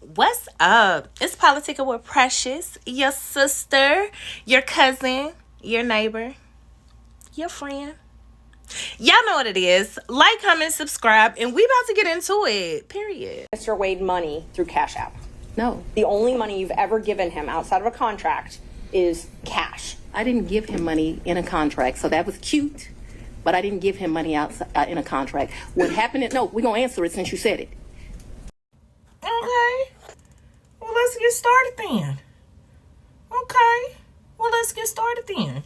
What's up? It's Politica with Precious, your sister, your cousin, your neighbor, your friend. Y'all know what it is. Like, comment, subscribe, and we about to get into it. Period. Mr. Wade money through Cash App. No, The only money you've ever given him outside of a contract is cash. I didn't give him money in a contract, so that was cute. But I didn't give him money outside in a contract. What happened? No, we're gonna answer it since you said it. Okay. Well, let's get started then. Okay. Well, let's get started then.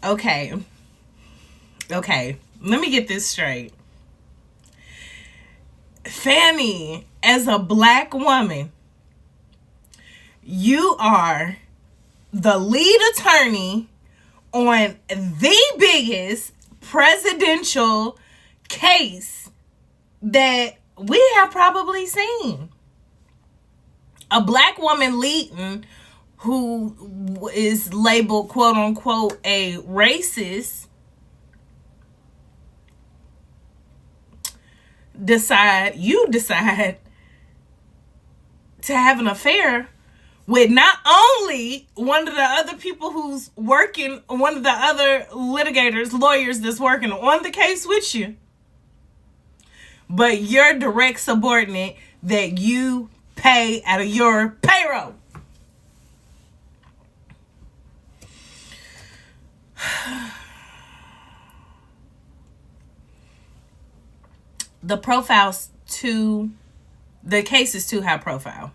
Okay. Let me get this straight. Fani, as a black woman, you are the lead attorney on the biggest presidential case that we have probably seen. A black woman leading who is labeled quote unquote a racist decide to have an affair with not only one of the other people who's working, one of the other lawyers that's working on the case with you, but your direct subordinate that you pay out of your payroll. The case is too high profile.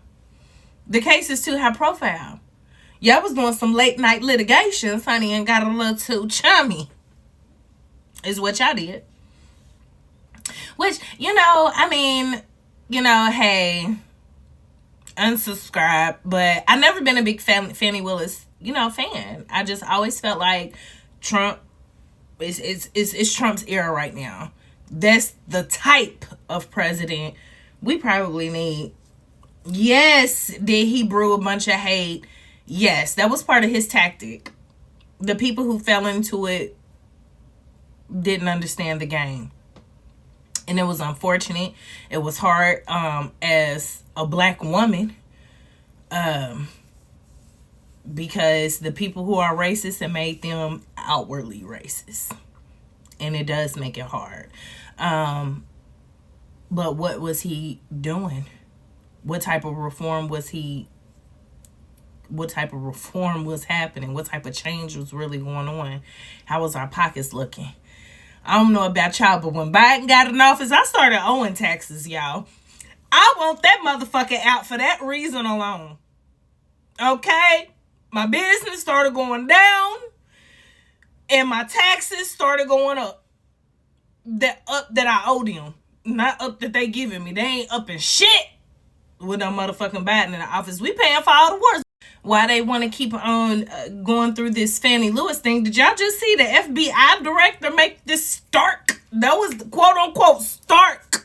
The case is too high profile. Y'all was doing some late night litigation, honey, and got a little too chummy. Is what y'all did. Which, hey, unsubscribe. But I never been a big Fani Willis, fan. I just always felt like Trump it's Trump's era right now. That's the type of president we probably need. Yes, did he brew a bunch of hate? Yes, that was part of his tactic. The people who fell into it didn't understand the game. And it was unfortunate. It was hard as a black woman because the people who are racist have made them outwardly racist. And it does make it hard. But what was he doing? What type of reform was happening? What type of change was really going on? How was our pockets looking? I don't know about y'all, but when Biden got in office, I started owing taxes, y'all. I want that motherfucker out for that reason alone. Okay? My business started going down, and my taxes started going up. That I owe them. Not up that they giving me. They ain't up in shit with no motherfucking Biden in the office. We paying for all the wars. Why they want to keep on going through this Fani Willis thing? Did y'all just see the FBI director make this stark? That was the quote unquote stark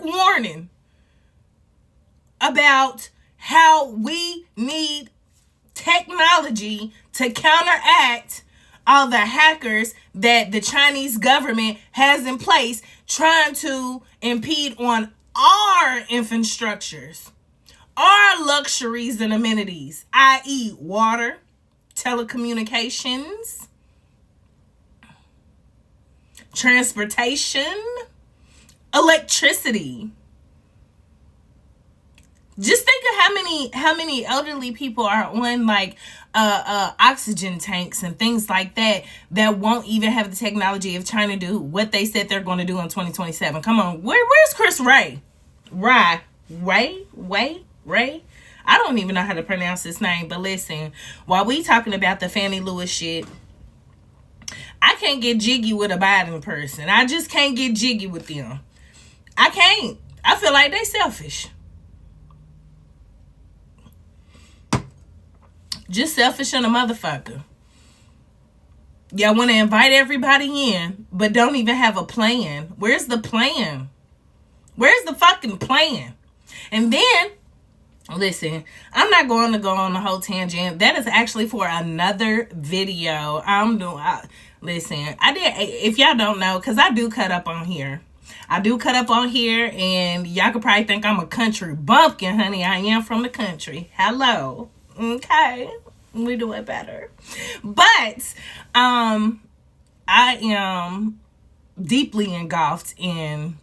warning about how we need technology to counteract all the hackers that the Chinese government has in place trying to impede on our infrastructures, our luxuries and amenities, i.e. water, telecommunications, transportation, electricity. Just think of how many elderly people are on oxygen tanks and things like that won't even have the technology of trying to do what they said they're going to do in 2027. Come on, where's Chris Ray? Ray? I don't even know how to pronounce his name, but listen, while we talking about the Fani Willis shit, I can't get jiggy with a Biden person. I just can't get jiggy with them. I can't. I feel like they selfish. Just selfish and a motherfucker. Y'all want to invite everybody in, but don't even have a plan. Where's the plan? Where's the fucking plan? And then Listen, I'm not going to go on the whole tangent. That is actually for another video. Listen, I did, if y'all don't know, because I do cut up on here. I do cut up on here, and y'all could probably think I'm a country bumpkin, honey. I am from the country. Hello. Okay. We do it better. But, I am deeply engulfed in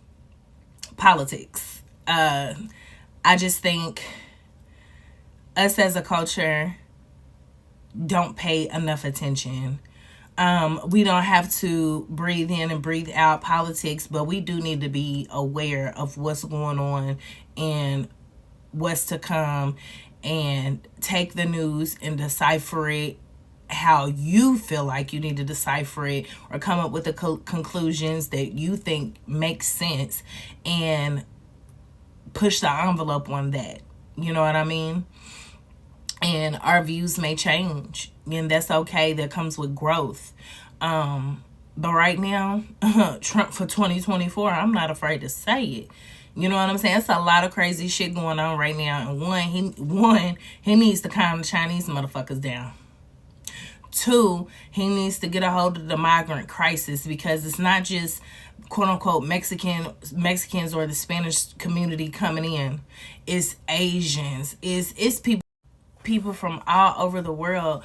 politics. I just think us as a culture don't pay enough attention. We don't have to breathe in and breathe out politics, but we do need to be aware of what's going on and what's to come, and take the news and decipher it how you feel like you need to decipher it, or come up with the conclusions that you think make sense, and push the envelope on that. You know what I mean? And our views may change, and that's okay. That comes with growth. But right now, Trump for 2024, I'm not afraid to say it. You know what I'm saying? It's a lot of crazy shit going on right now. And he needs to calm the Chinese motherfuckers down. 2, he needs to get a hold of the migrant crisis, because it's not just quote unquote Mexicans or the Spanish community coming in. It's Asians. It's people from all over the world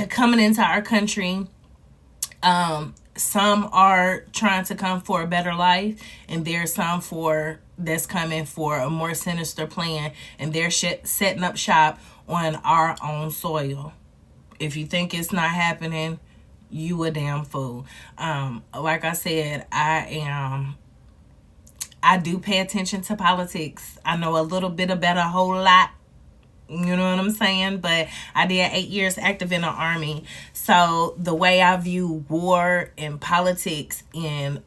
coming into our country. Some are trying to come for a better life, and there's some that's coming for a more sinister plan, and they're setting up shop on our own soil. If you think it's not happening, you a damn fool. Like I said, I do pay attention to politics. I know a little bit about a whole lot. You know what I'm saying? But I did 8 years active in the Army. So the way I view war and politics, and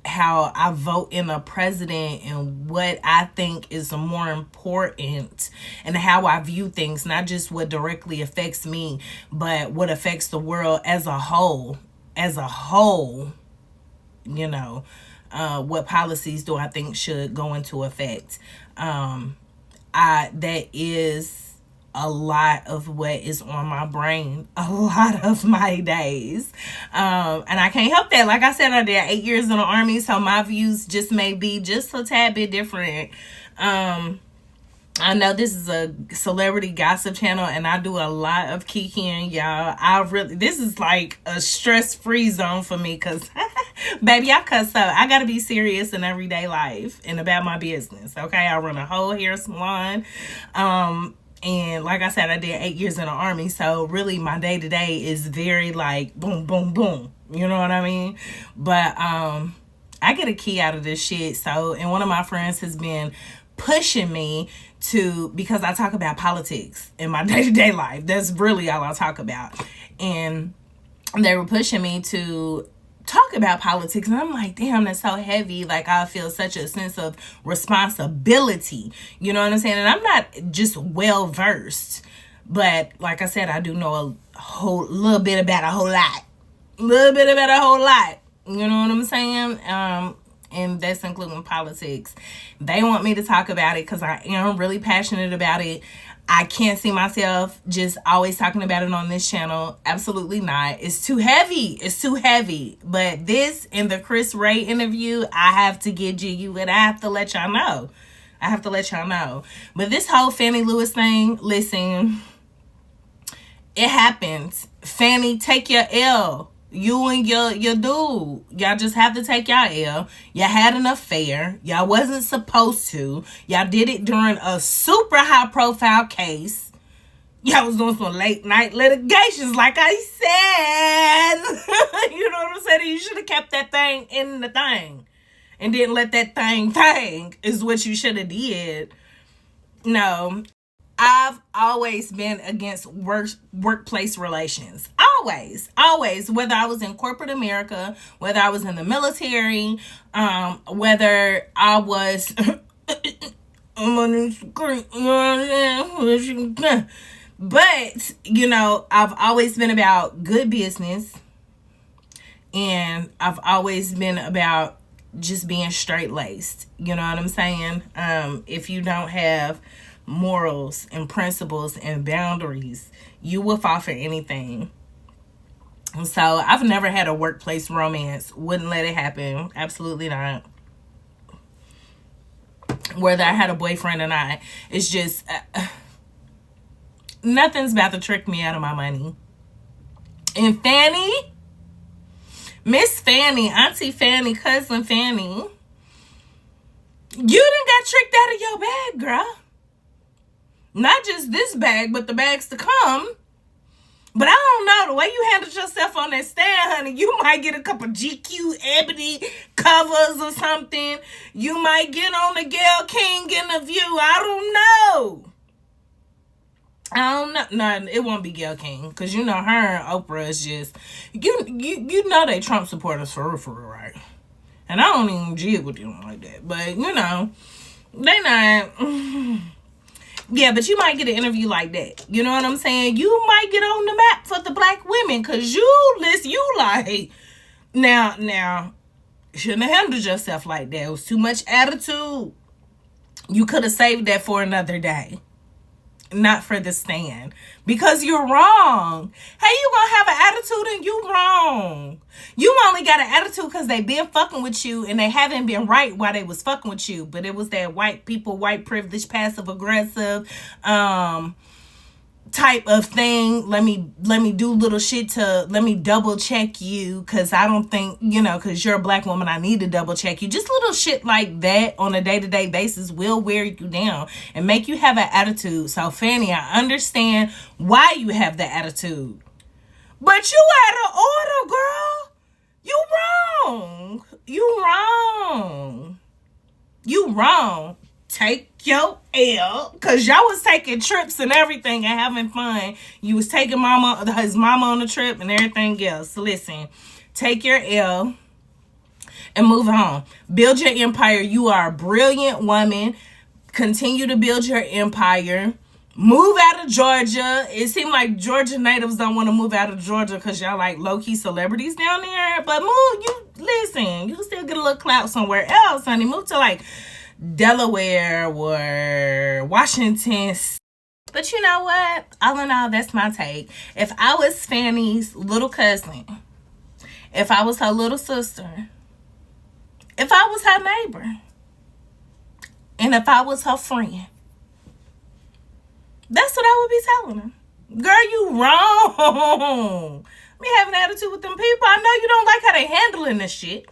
how I vote in a president, and what I think is more important, and how I view things, not just what directly affects me, but what affects the world as a whole. You know, what policies do I think should go into effect? That is a lot of what is on my brain a lot of my days. And I can't help that. Like I said, I did 8 years in the Army, so my views just may be just a tad bit different. I know this is a celebrity gossip channel, and I do a lot of kikiing, y'all. This is like a stress-free zone for me, because baby, I cuss up. I gotta be serious in everyday life and about my business. Okay, I run a whole hair salon. And like I said, I did 8 years in the Army, so really my day-to-day is very like boom, boom, boom. You know what I mean? But I get a key out of this shit. So, and one of my friends has been pushing me because I talk about politics in my day-to-day life. That's really all I talk about. And they were pushing me to talk about politics, and I'm like, damn, that's so heavy. Like, I feel such a sense of responsibility. You know what I'm saying? And I'm not just well versed, but like I said, I do know a little bit about a whole lot. You know what I'm saying? And that's including politics. They want me to talk about it because I am really passionate about it. I can't see myself just always talking about it on this channel. Absolutely not. It's too heavy. But this and the Chris Ray interview, I have to get you, and I have to let y'all know. But this whole Fani Willis thing, listen, it happens. Fani, take your L. You and your dude, y'all just have to take y'all L. Y'all had an affair. Y'all wasn't supposed to. Y'all did it during a super high profile case. Y'all was doing some late night litigations, like I said. You know what I'm saying? You should have kept that thing in the thing and didn't let that thing is what you should have did. No. I've always been against workplace relations. Always. Whether I was in corporate America, whether I was in the military, whether I was but, you know, I've always been about good business, and I've always been about just being straight-laced. You know what I'm saying? If you don't have morals and principles and boundaries, you will fall for anything. So I've never had a workplace romance. Wouldn't let it happen. Absolutely not. Whether I had a boyfriend or not, it's just nothing's about to trick me out of my money. And Fani, Miss Fani, Auntie Fani, Cousin Fani, you done got tricked out of your bag, girl. Not just this bag, but the bags to come. But I don't know, the way you handled yourself on that stand, honey, you might get a couple GQ Ebony covers or something. You might get on the Gayle King interview. I don't know. No, it won't be Gayle King. Because you know her and Oprah is just... You know they Trump supporters for real, right? And I don't even jig with them like that. But, you know, they not... Yeah, but you might get an interview like that. You know what I'm saying? You might get on the map for the black women because you like... Now, shouldn't have handled yourself like that. It was too much attitude. You could have saved that for another day. Not for the stand. Because you're wrong. How you gonna have an attitude and you wrong? You only got an attitude because they been fucking with you and they haven't been right while they was fucking with you. But it was that white people, white privilege, passive aggressive type of thing. Let me do little shit to let me double check you because I don't think, because you're a black woman, I need to double check you. Just little shit like that on a day-to-day basis will wear you down and make you have an attitude. So Fani, I understand why you have the attitude, but you out of order, girl. You wrong. Take your L, because y'all was taking trips and everything and having fun. You was taking his mama on the trip and everything else. Listen, take your L and move on. Build your empire. You are a brilliant woman. Continue to build your empire. Move out of Georgia. It seemed like Georgia natives don't want to move out of Georgia because y'all like low-key celebrities down there. But you still get a little clout somewhere else, honey. Move to like Delaware or Washington. But you know what? All in all, that's my take. If I was Fani's little cousin, if I was her little sister, if I was her neighbor, and if I was her friend, that's what I would be telling her. Girl, you wrong. Me having an attitude with them people. I know you don't like how they handling this shit.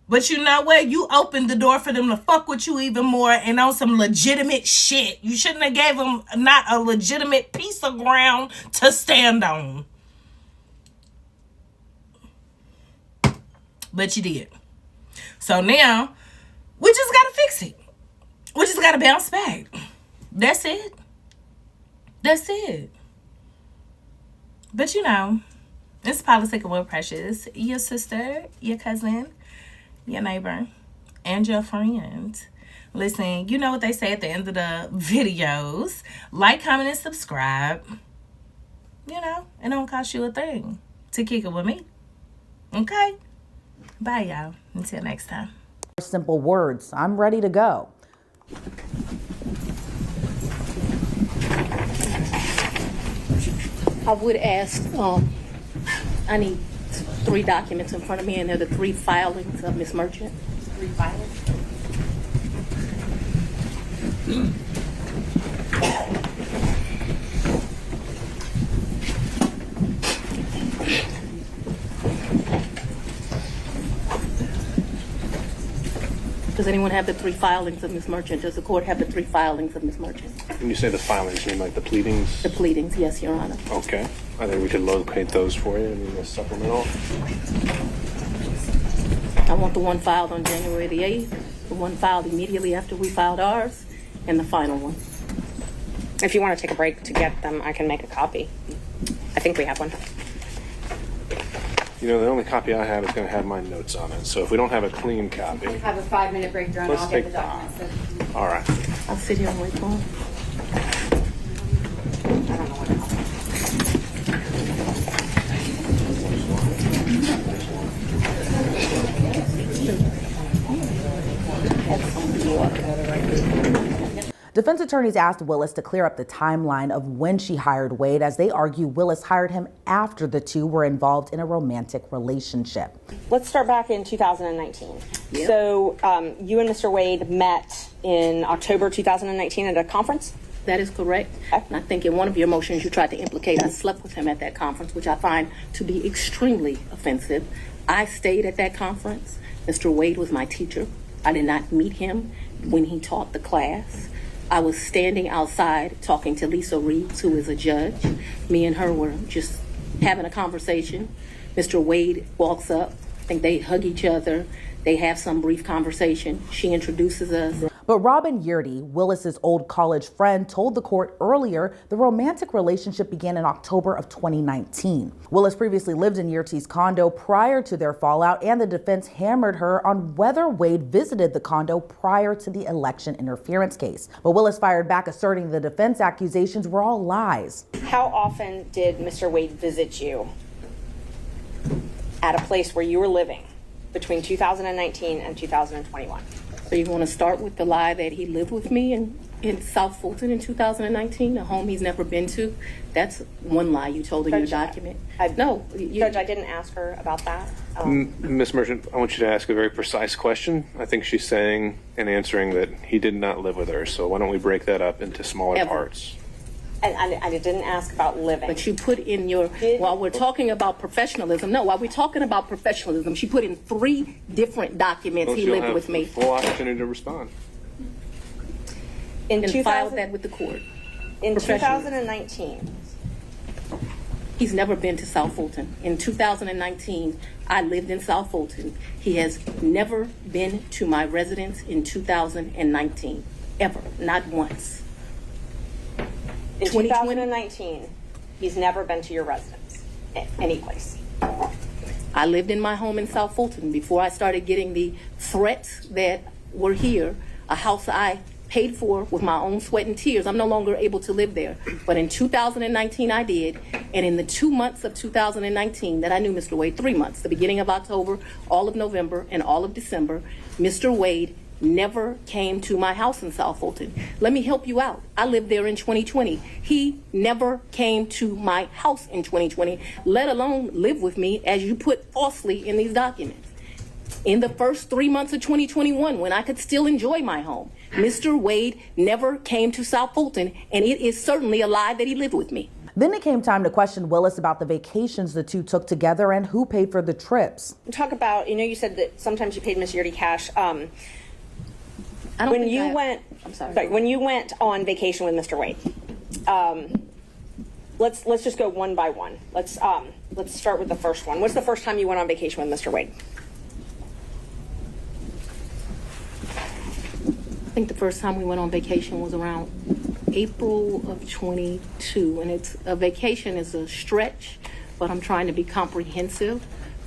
But you know what? You opened the door for them to fuck with you even more and on some legitimate shit. You shouldn't have gave them not a legitimate piece of ground to stand on. But you did. So now, we just got to fix it. We just got to bounce back. That's it. But it's Politics with Precious. Your sister, your cousin, your neighbor, and your friend. Listen, you know what they say at the end of the videos. Like, comment, and subscribe. It don't cost you a thing to kick it with me. Okay? Bye, y'all. Until next time. Simple words. I'm ready to go. I would ask, I need 3 documents in front of me, and they're the 3 filings of Ms. Merchant. 3 filings? Does anyone have the 3 filings of Ms. Merchant? Does the court have the 3 filings of Ms. Merchant? When you say the filings, you mean like the pleadings? The pleadings, yes, Your Honor. Okay. I think we could locate those for you. I mean, the supplemental. I want the one filed on January the 8th, the one filed immediately after we filed ours, and the final one. If you want to take a break to get them, I can make a copy. I think we have one. The only copy I have is going to have my notes on it. So if we don't have a clean copy, We have a 5-minute break during. let's I'll get take the 5. documents. All right. I'll sit here and wait for him. I don't know what else. Defense attorneys asked Willis to clear up the timeline of when she hired Wade, as they argue Willis hired him after the two were involved in a romantic relationship. Let's start back in 2019. Yep. So you and Mr. Wade met in October 2019 at a conference? That is correct. And I think in one of your motions you tried to implicate I slept with him at that conference, which I find to be extremely offensive. I stayed at that conference. Mr. Wade was my teacher. I did not meet him when he taught the class. I was standing outside talking to Lisa Reeves, who is a judge. Me and her were just having a conversation. Mr. Wade walks up. I think they hug each other. They have some brief conversation. She introduces us. But Robin Yurdy, Willis's old college friend, told the court earlier the romantic relationship began in October of 2019. Willis previously lived in Yurdy's condo prior to their fallout, and the defense hammered her on whether Wade visited the condo prior to the election interference case. But Willis fired back, asserting the defense accusations were all lies. How often did Mr. Wade visit you at a place where you were living between 2019 and 2021? So you want to start with the lie that he lived with me in South Fulton in 2019, a home he's never been to? That's one lie you told in your document. No, Judge, I didn't ask her about that. Ms. Merchant, I want you to ask a very precise question. I think she's saying and answering that he did not live with her. So why don't we break that up into smaller parts? And I didn't ask about living. But you put in your, while we're talking about professionalism, she put in 3 different documents. He lived with me. Full opportunity to respond. And filed that with the court. In 2019. He's never been to South Fulton. In 2019, I lived in South Fulton. He has never been to my residence in 2019, ever, not once. In 2019, he's never been to your residence, any place. I lived in my home in South Fulton before I started getting the threats that were here, a house I paid for with my own sweat and tears. I'm no longer able to live there. But in 2019, I did. And in the 2 months of 2019 that I knew Mr. Wade, 3 months, the beginning of October, all of November, and all of December, Mr. Wade never came to my house in South Fulton. Let me help you out. I lived there in 2020. He never came to my house in 2020, let alone live with me, as you put falsely in these documents. In the first 3 months of 2021, when I could still enjoy my home, Mr. Wade never came to South Fulton, and it is certainly a lie that he lived with me. Then it came time to question Willis about the vacations the two took together and who paid for the trips. Talk about, you said that sometimes you paid Miss Yurdy cash. When you went on vacation with Mr. Wade, let's just go one by one. Let's start with the first one. What's the first time you went on vacation with Mr. Wade? I think the first time we went on vacation was around April of 22, and it's a vacation is a stretch, but I'm trying to be comprehensive.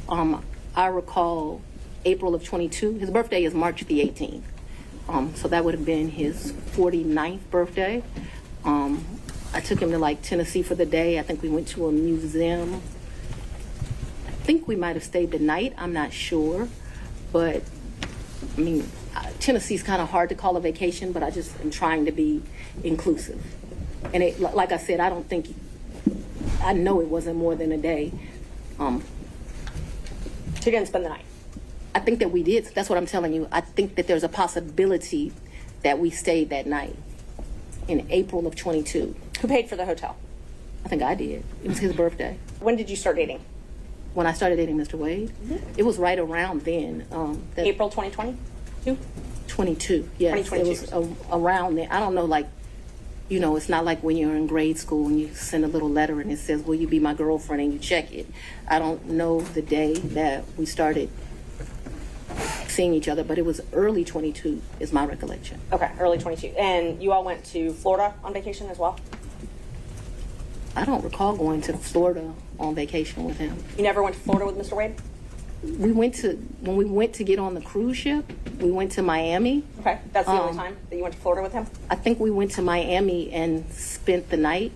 I recall April of 22. His birthday is March the 18th. So that would have been his 49th birthday. I took him to Tennessee for the day. I think we went to a museum. I think we might have stayed the night. I'm not sure. But Tennessee's kind of hard to call a vacation, but I just am trying to be inclusive. And like I said, I know it wasn't more than a day. So you didn't spend the night? I think that we did. That's what I'm telling you. I think that there's a possibility that we stayed that night in April of 22. Who paid for the hotel? I think I did. It was his birthday. When did you start dating? When I started dating Mr. Wade? Mm-hmm. It was right around then. April 2022? 22, yes. 2022. It was around then. I don't know, it's not like when you're in grade school and you send a little letter and it says, will you be my girlfriend, and you check it. I don't know the day that we started seeing each other, but it was early 22 is my recollection. Okay, early 22. And you all went to Florida on vacation as well? I don't recall going to Florida on vacation with him. You never went to Florida with Mr. Wade? When we went to get on the cruise ship, we went to Miami. Okay, that's the only time that you went to Florida with him? I think we went to Miami and spent the night.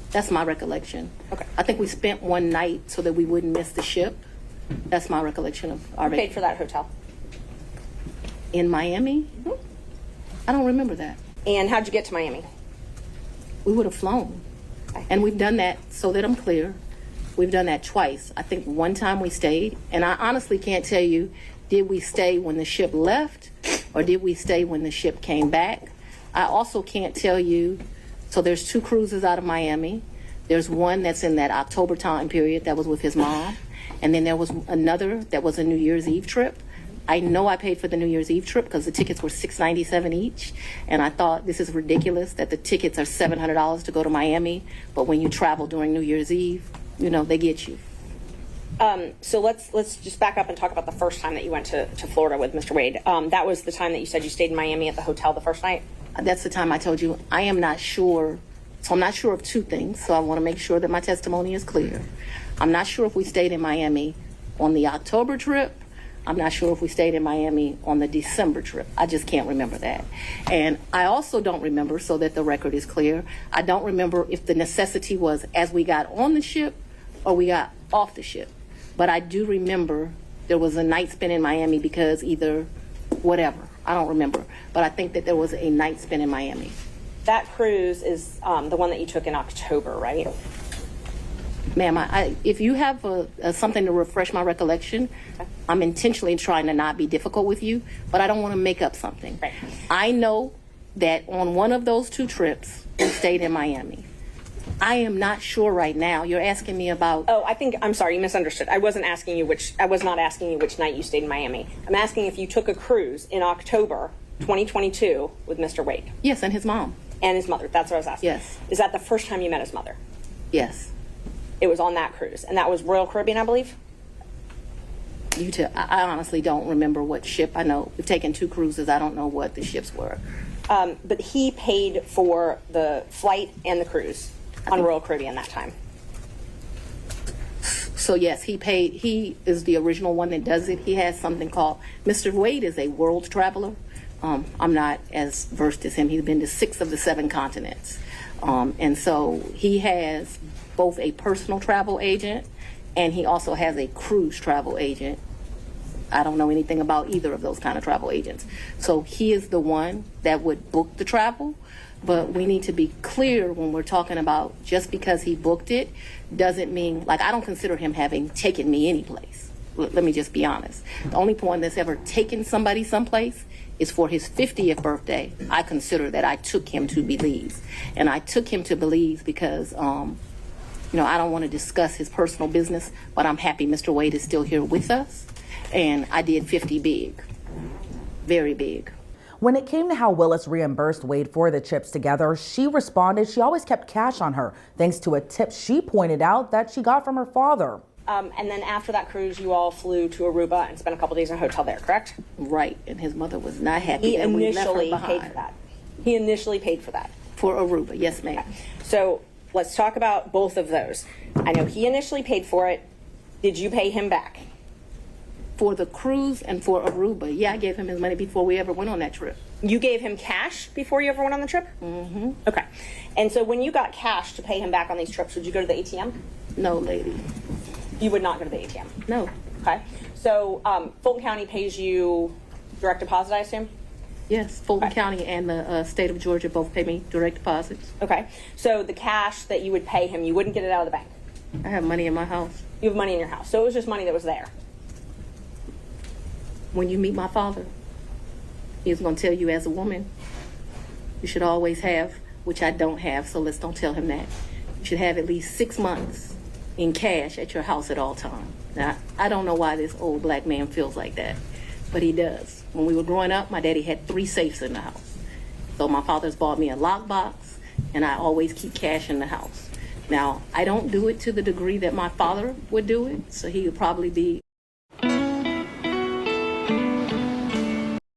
That's my recollection. Okay. I think we spent one night so that we wouldn't miss the ship. That's my recollection of our vacation. Paid for that hotel? In Miami? Mm-hmm. I don't remember that. And how'd you get to Miami? We would have flown. And we've done that, so that I'm clear. We've done that twice. I think one time we stayed, and I honestly can't tell you, did we stay when the ship left or did we stay when the ship came back? I also can't tell you, so there's 2 cruises out of Miami. There's one that's in that October time period that was with his mom. And then there was another that was a New Year's Eve trip. I know I paid for the New Year's Eve trip because the tickets were $697 each. And I thought this is ridiculous that the tickets are $700 to go to Miami. But when you travel during New Year's Eve, you know, they get you. So let's just back up and talk about the first time that you went to Florida with Mr. Wade. That was the time that you said you stayed in Miami at the hotel the first night? That's the time I told you I am not sure. So I'm not sure of 2 things. So I want to make sure that my testimony is clear. I'm not sure if we stayed in Miami on the October trip. I'm not sure if we stayed in Miami on the December trip. I just can't remember that. And I also don't remember, so that the record is clear, I don't remember if the necessity was as we got on the ship or we got off the ship. But I do remember there was a night spent in Miami because either whatever. I don't remember. But I think that there was a night spent in Miami. That cruise is the one that you took in October, right? Ma'am, if you have something to refresh my recollection, I'm intentionally trying to not be difficult with you, but I don't want to make up something. Right. I know that on one of those 2 trips, we stayed in Miami. I am not sure right now. You're asking me about... Oh, I'm sorry, you misunderstood. I was not asking you which night you stayed in Miami. I'm asking if you took a cruise in October 2022 with Mr. Wade. Yes, and his mom. And his mother. That's what I was asking. Yes. Is that the first time you met his mother? Yes. It was on that cruise, and that was Royal Caribbean, I believe? I honestly don't remember what ship. I know we've taken 2 cruises. I don't know what the ships were. But he paid for the flight and the cruise on Royal Caribbean that time. So yes, he paid. He is the original one that does it. He has something called, Mr. Wade is a world traveler. I'm not as versed as him. He's been to 6 of the 7 continents. And so he has both a personal travel agent and he also has a cruise travel agent. I don't know anything about either of those kind of travel agents. So he is the one that would book the travel, but we need to be clear when we're talking about just because he booked it doesn't mean, like, I don't consider him having taken me anyplace. Let me just be honest. The only one that's ever taken somebody someplace is for his 50th birthday. I consider that I took him to Belize. And I took him to Belize because, I don't want to discuss his personal business, but I'm happy Mr. Wade is still here with us. And I did 50 big, very big. When it came to how Willis reimbursed Wade for the trips together, she responded she always kept cash on her, thanks to a tip she pointed out that she got from her father. And then after that cruise, you all flew to Aruba and spent a couple days in a hotel there, correct? Right, and his mother was not happy He that we left her initially behind. paid for that. He initially paid for that. For Aruba, yes, ma'am. So let's talk about both of those. I know he initially paid for it. Did you pay him back? For the cruise and for Aruba, yeah, I gave him his money before we ever went on that trip. You gave him cash before you ever went on the trip? Mm-hmm. Okay. And so when you got cash to pay him back on these trips, would you go to the ATM? No, lady. You would not go to the ATM? No. Okay. So Fulton County pays you direct deposit, I assume? Yes, Fulton Okay. County and the state of Georgia both pay me direct deposits. Okay. So the cash that you would pay him, you wouldn't get it out of the bank? I have money in my house. You have money in your house. So it was just money that was there? When you meet my father, he's going to tell you as a woman, you should always have, which I don't have, so let's don't tell him that. You should have at least 6 months in cash at your house at all times. Now, I don't know why this old black man feels like that, but he does. When we were growing up, my daddy had 3 safes in the house. So my father's bought me a lockbox, and I always keep cash in the house. Now, I don't do it to the degree that my father would do it, so he would probably be